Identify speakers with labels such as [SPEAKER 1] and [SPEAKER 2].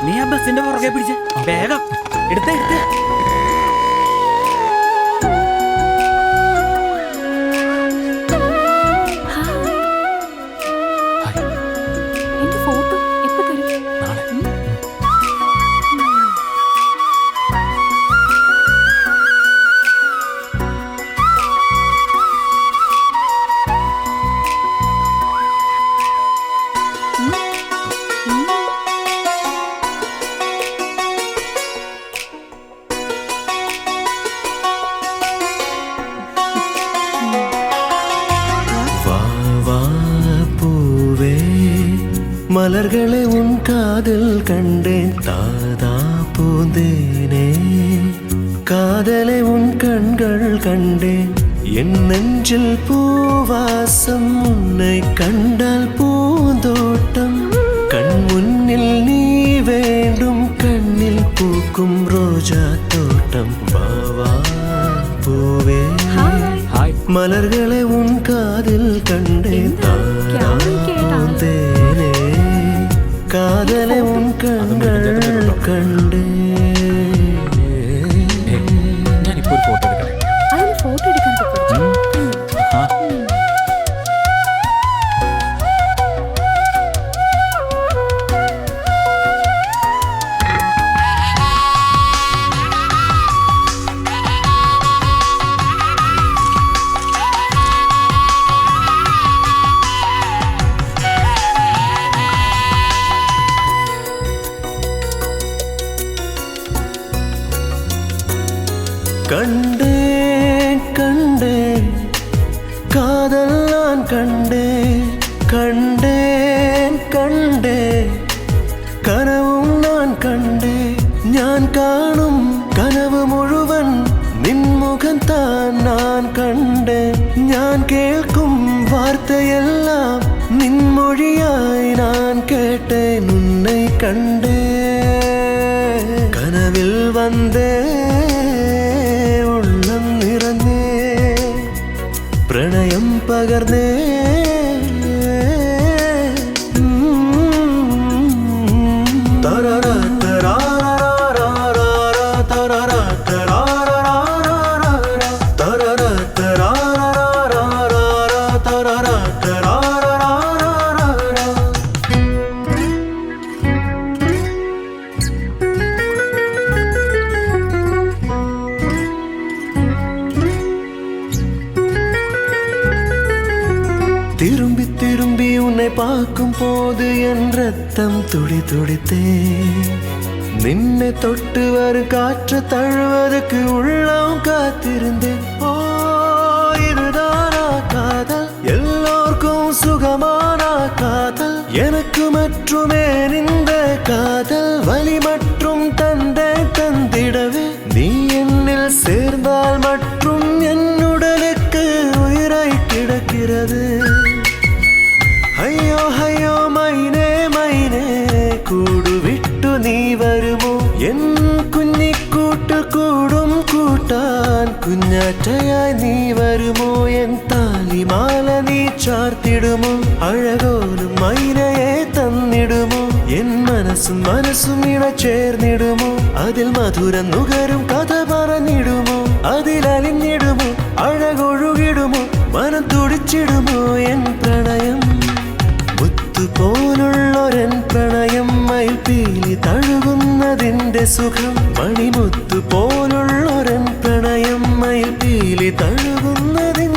[SPEAKER 1] നീ ആ ബസിന്റെ പുറകെ പിടിച്ച വേഗം എടുത്തേ
[SPEAKER 2] மலர்களே உன் காதல் கண்டேன் தாதா பூந்தேனே காதலை உன் கண்கள் கண்டேன் என் நெஞ்சில் பூவாசம் உன்னை கண்டால் பூந்தோட்டம் கண் முன்னில் நீ வேண்டும் கண்ணில் பூக்கும் ரோஜா தோட்டம் வாவா பூவே மலர்களே உன் காதில் கண்டேன் தாதா பூந்தேனே കാതലെ ഉൻ കണ്ണുകൾ കണ്ടേ
[SPEAKER 1] ഞാനിപ്പോ ഒരു ഫോട്ടോ എടുക്കാം.
[SPEAKER 3] അതിന് ഫോട്ടോ എടുക്കാൻ
[SPEAKER 2] കണ്ടേൻ കണ്ടേൻ കാതൽ ഞാൻ കണ്ടേൻ കണ്ടേൻ കണ്ടേൻ കനവും ഞാൻ കണ്ടേൻ ഞാൻ കാണും കനവ് മുഴുവൻ നിൻമുഖം താൻ ഞാൻ കണ്ടേൻ ഞാൻ കേൾക്കും വാർത്തയെല്ലാം നിൻമൊഴിയായി ഞാൻ കേട്ടേൻ ഉന്നെ കണ്ടേ കനവിൽ വന്നേ പ്രണയം പകർന്നേ திரும்பி திரும்பி உன்னை பார்க்கும் போது என் ரத்தம் துடி துடித்தே நின்னை தொட்டு வரு காற்று தழுவதற்கு உள்ளம் காத்திருந்தேன் ஓ இதுதானா காதல் எல்லோருக்கும் சுகமான காதல் எனக்கு மட்டுமே இந்த காதல் வலி மற்றும் தந்தை தந்திடவே நீ என்னில் சேர்ந்தால் மற்றும் என் உடலுக்கு உயிராய் கிடக்கிறது അയ്യോ അയ്യോ മൈനേ മൈനേ കൂടുവിട്ടു നീ വരുമോ എൻ കുഞ്ഞിക്കൂട്ട് കൂടും കൂട്ടാൻ കുഞ്ഞാറ്റയായി നീ വരുമോ എൻ താലിമാല നീ ചാർത്തിടുമോ അഴകോലും മൈനയെ തന്നിടുമോ എൻ മനസ്സും മനസ്സും ഇണചേർന്നിടുമോ അതിൽ മധുരം നുകരും കഥ പറഞ്ഞിടുമോ അതിലലിഞ്ഞിടുമോ അഴകൊഴുകിടുമോ മനം തുടിച്ചിടുമോ എൻ പ്രണയം പോലുള്ളൊരൻ പ്രണയം മയിൽപ്പീലി തഴുകുന്നതിന്റെ സുഖം മണിമുത്തു പോലുള്ളൊരൻ പ്രണയം മയിൽപ്പീലി തഴുകുന്നതിന്റെ